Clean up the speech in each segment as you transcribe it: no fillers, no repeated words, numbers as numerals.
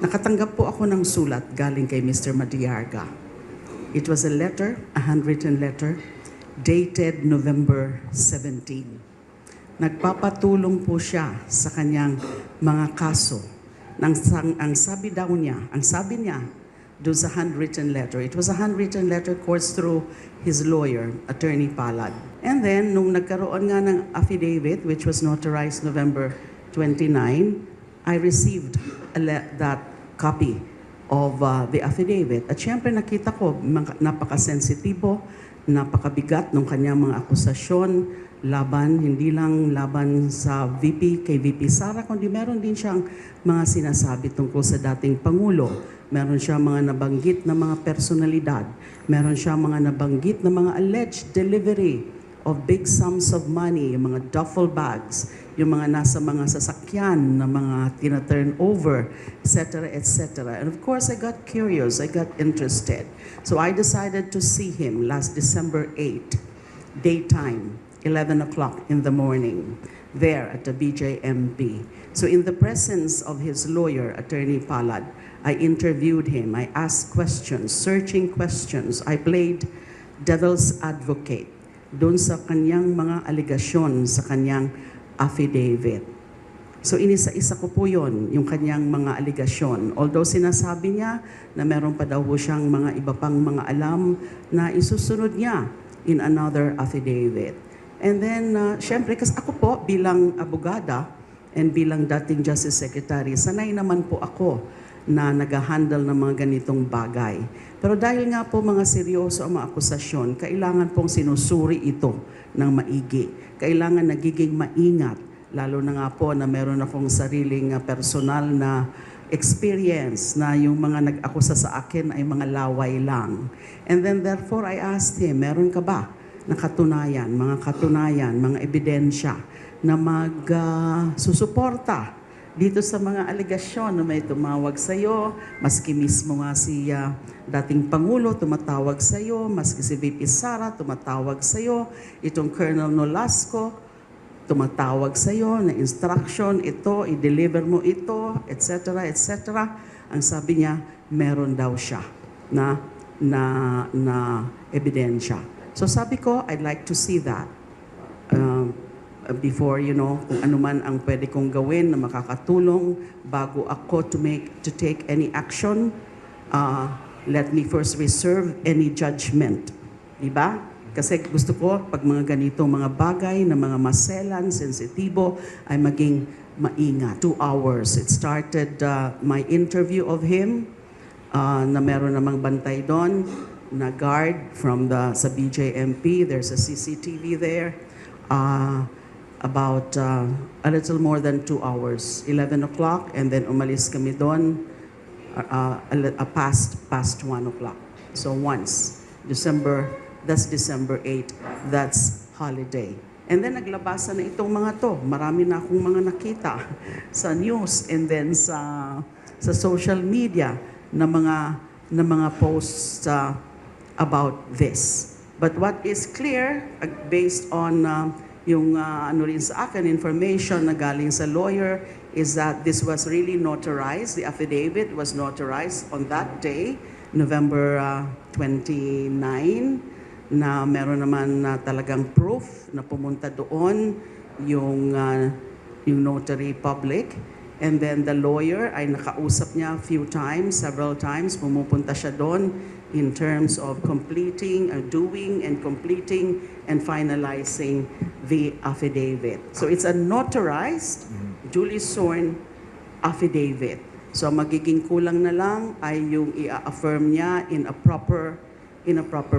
Nakatanggap po ako ng sulat galing kay Mr. Madiarga. It was a letter, a handwritten letter, dated November 17. Nagpapatulong po siya sa kanyang mga kaso. Ang sabi niya, doon sa handwritten letter, it was a handwritten letter course through his lawyer, Attorney Palad. And then, nung nagkaroon nga ng affidavit, which was notarized November 29, I received that copy of the affidavit. At syempre nakita ko, napaka-sensitibo, napakabigat ng kanyang mga akusasyon, hindi lang laban sa kay VP Sara, kundi meron din siyang mga sinasabi tungkol sa dating Pangulo. Meron siyang mga nabanggit na mga personalidad. Meron siyang mga nabanggit na mga alleged delivery of big sums of money, yung mga duffel bags, yung mga nasa mga sasakyan na mga tina-turn over, etc., etc. And of course, I got curious, I got interested. So I decided to see him last December 8, daytime, 11 o'clock in the morning, there at the BJMP. So in the presence of his lawyer, Attorney Palad, I interviewed him. I asked questions, searching questions. I played devil's advocate doon sa kanyang mga aligasyon sa kanyang affidavit. So inisa-isa ko po yun, yung kanyang mga aligasyon. Although sinasabi niya na meron pa daw po siyang mga iba pang mga alam na isusunod niya in another affidavit. And then, syempre, kasi ako po bilang abogada and bilang dating Justice Secretary, sanay naman po ako na nag-handle ng mga ganitong bagay. Pero dahil nga po mga seryoso ang mga akusasyon, kailangan pong sinusuri ito ng maigi. Kailangan nagiging maingat, lalo na nga po na meron akong sariling personal na experience na yung mga nag-akusa sa akin ay mga laway lang. And then therefore I asked him, meron ka ba na katunayan, mga ebidensya na susuporta dito sa mga aligasyon na may tumawag sa iyo, maski mismo nga si dating Pangulo tumatawag sa iyo, maski si VP Sara tumatawag sa iyo, itong Colonel Nolasco tumatawag sa iyo na instruction ito, i-deliver mo ito, etc., etc. Ang sabi niya, meron daw siya na ebidensya. So sabi ko, I'd like to see that before, kung ano man ang pwede kong gawin na makakatulong bago ako to take any action. Let me first reserve any judgment. Diba? Kasi gusto ko, pag mga ganitong mga bagay na mga maselan, sensitibo, ay maging maingat. 2 hours. It started my interview of him, na meron namang bantay doon, na guard sa BJMP. There's a CCTV there. About a little more than 2 hours, 11 o'clock, and then umalis kami doon past 1 o'clock. So once, that's December 8, that's holiday. And then naglabasan na itong mga to. Marami na akong mga nakita sa news and then sa social media na mga posts about this. But what is clear, based on yung rin sa akin, information na galing sa lawyer, is that this was really notarized. The affidavit was notarized on that day, November 29, na meron naman talagang proof na pumunta doon yung notary public. And then the lawyer ay nakausap niya several times, pumupunta siya doon in terms of doing and completing and finalizing the affidavit. So it's a notarized, duly sworn affidavit. So magiging kulang na lang ay yung i-affirm niya in a proper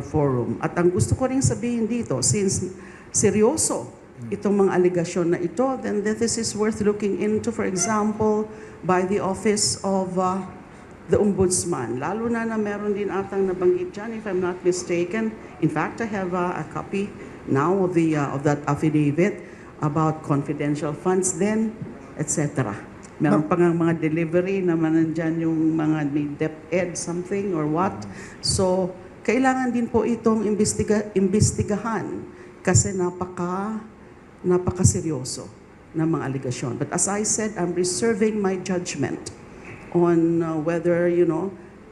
forum. At ang gusto ko rin sabihin dito, since seryoso itong mga aligasyon na ito, then this is worth looking into, for example, by the Office of the Ombudsman. Lalo na meron din atang nabanggit dyan, if I'm not mistaken. In fact, I have a copy now of that affidavit about confidential funds then, etc. Meron pa nga mga delivery naman nandyan yung mga may DepEd something or what. So, kailangan din po itong imbestigahan kasi napakaseryoso ng mga aligasyon. But as I said, I'm reserving my judgment on whether,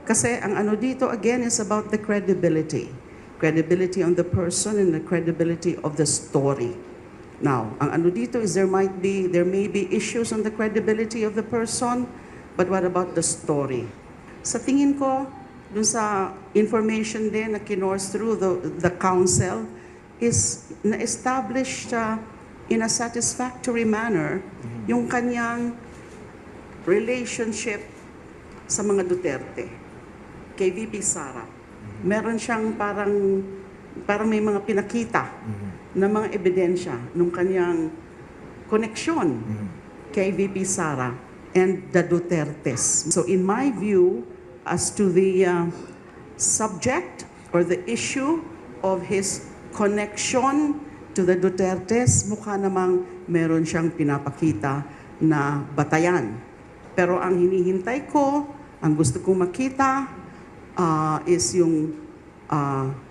kasi ang ano dito again is about the credibility. Credibility on the person and the credibility of the story. Now, ang ano dito is there may be issues on the credibility of the person, but what about the story? Sa tingin ko, dun sa information din na kinors through the council is na-established in a satisfactory manner yung kanyang relationship sa mga Duterte kay VP Sara. Meron siyang parang may mga pinakita na mga ebidensya ng kanyang koneksyon kay VP Sara and the Dutertes. So in my view, as to the subject or the issue of his connection to the Dutertes, mukha namang meron siyang pinapakita na batayan. Pero ang hinihintay ko, ang gusto kong makita, is yung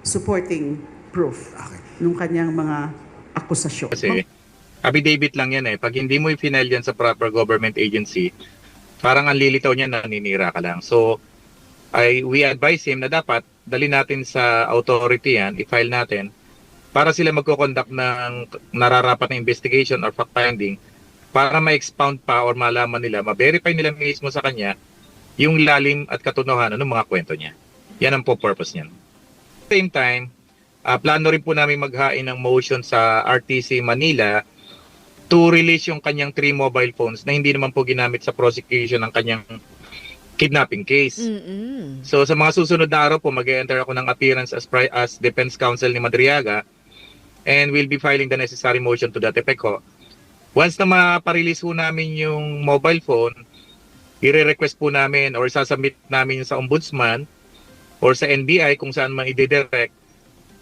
supporting proof nung kanyang mga akusasyon. Kasi affidavit lang yan eh. Pag hindi mo i-final yan sa proper government agency, parang ang lilitaw niya na naninira ka lang. So, we advise him na dapat dali natin sa authority yan, i-file natin, para sila magko-conduct ng nararapat na investigation or fact-finding para ma-expound pa or malaman nila, ma-verify nila mismo sa kanya yung lalim at katotohanan ng mga kwento niya. Yan ang purpose niyan. At the same time, plano rin po namin maghain ng motion sa RTC Manila to release yung kanyang 3 mobile phones na hindi naman po ginamit sa prosecution ng kanyang kidnapping case. So sa mga susunod na araw po, mag-enter ako ng appearance as defense counsel ni Madriaga and we'll be filing the necessary motion to that effect ho. Once na maparelease po namin yung mobile phone, i-request po namin or sasubmit namin sa ombudsman or sa NBI kung saan man i-direct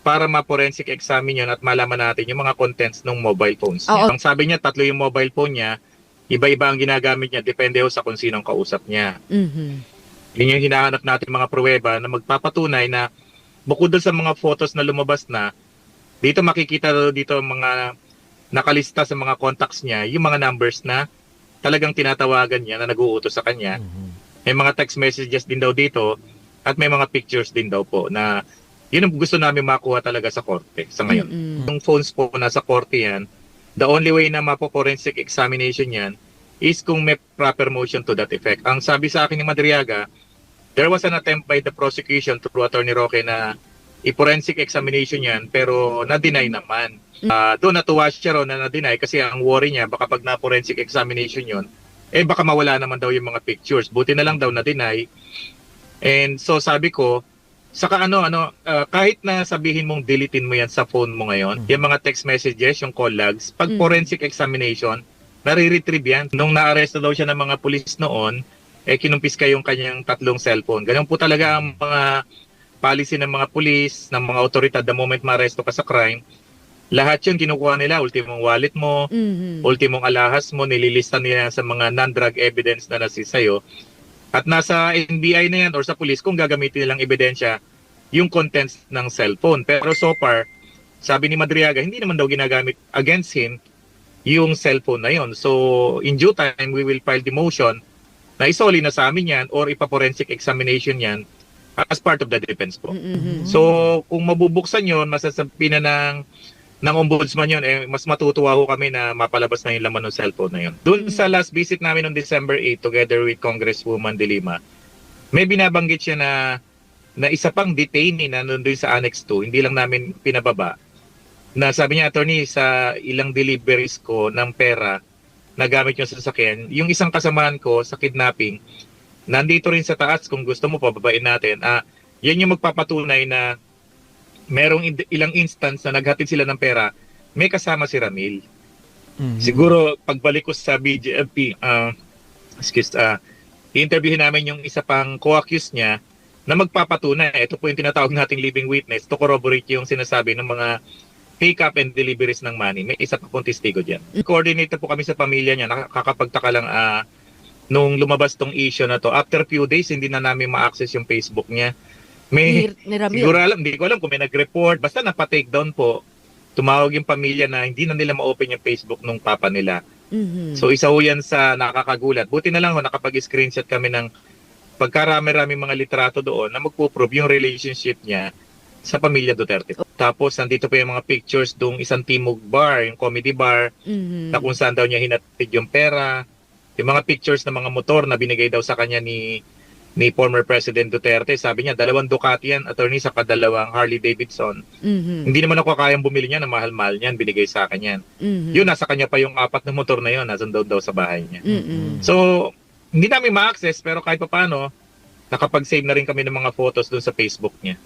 para ma-forensic examine yun at malaman natin yung mga contents ng mobile phones niya. Ang sabi niya, 3 yung mobile phone niya, iba-iba ang ginagamit niya, depende ho sa kung sinong kausap niya. Yun yung hinahanap natin mga pruweba na magpapatunay na bukod doon sa mga photos na lumabas na, dito makikita dito mga nakalista sa mga contacts niya, yung mga numbers na talagang tinatawagan niya na nag-uutos sa kanya. May mga text messages din daw dito at may mga pictures din daw po na yun ang gusto namin makuha talaga sa korte sa ngayon. Yung phones po nasa korte yan, the only way na mapo-forensic examination yan is kung may proper motion to that effect. Ang sabi sa akin ni Madriaga, there was an attempt by the prosecution through Attorney Roque na i-forensic examination yan pero na-deny naman. Doon natuwa siya raw na na-deny kasi ang worry niya baka pag na-forensic examination yon baka mawala naman daw yung mga pictures. Buti na lang daw na-deny. And so sabi ko, saka kahit na sabihin mong deletein mo yan sa phone mo ngayon, yung mga text messages, yung call logs, pag forensic examination, nare-retrieve yan. Nung na-arresto daw siya ng mga pulis noon, kinumpis yung kanyang 3 cellphone. Ganun po talaga ang mga policy ng mga pulis, ng mga otoridad, the moment ma-arresto ka sa crime, lahat yun kinukuha nila, ultimong wallet mo, ultimong alahas mo, nililista nila sa mga non-drug evidence na nasi sa'yo. At nasa NBI na yan or sa police kung gagamitin nilang ebidensya yung contents ng cellphone. Pero so far, sabi ni Madriaga, hindi naman daw ginagamit against him yung cellphone na yon. So in due time, we will file the motion na isoli na sa amin yan or ipa-forensic examination yan as part of the defense po. So kung mabubuksan yon, masasabi na ng ombudsman yun, mas matutuwa ho kami na mapalabas na yung laman ng cellphone na yun. Doon sa last visit namin on December 8 together with Congresswoman De Lima, may binabanggit siya na isa pang detainee na nandun sa Annex 2, hindi lang namin pinababa, na sabi niya, attorney, sa ilang deliveries ko ng pera na gamit yung sasakyan, yung isang kasamahan ko sa kidnapping, nandito rin sa taas, kung gusto mo pababain natin, yan yung magpapatunay na merong ilang instance na naghatid sila ng pera, may kasama si Ramil. Siguro, pagbalik ko sa BJP, i-interviewin namin yung isa pang co-accused niya na magpapatunay. Ito po yung tinatawag nating living witness to corroborate yung sinasabi ng mga pick-up and deliveries ng money. May isa pa pong testigo dyan. Coordinator po kami sa pamilya niya. Nakakapagtaka lang nung lumabas tong issue na to. After few days, hindi na namin ma-access yung Facebook niya. Siguro hindi ko alam kung may nag-report. Basta napa-take down po. Tumawag yung pamilya na hindi na nila ma-open yung Facebook nung papa nila. So isa ho yan sa nakakagulat. Buti na lang ho, nakapag-screenshot kami ng pagkarami-rami mga litrato doon na magpo-prove yung relationship niya sa pamilya Duterte. Tapos nandito pa yung mga pictures doong isang Timog bar, yung comedy bar, na kung saan daw niya hinatid yung pera. Yung mga pictures ng mga motor na binigay daw sa kanya ni former President Duterte. Sabi niya, 2 Ducati yan, attorney, sa 2 Harley Davidson. Hindi naman ako kayang bumili niya na mahal-mahal niyan, binigay sa akin yan. Yun, nasa kanya pa yung 4 na motor na yun, nasa daw sa bahay niya. So, hindi namin ma-access, pero kahit pa paano, nakapag-save na rin kami ng mga photos doon sa Facebook niya.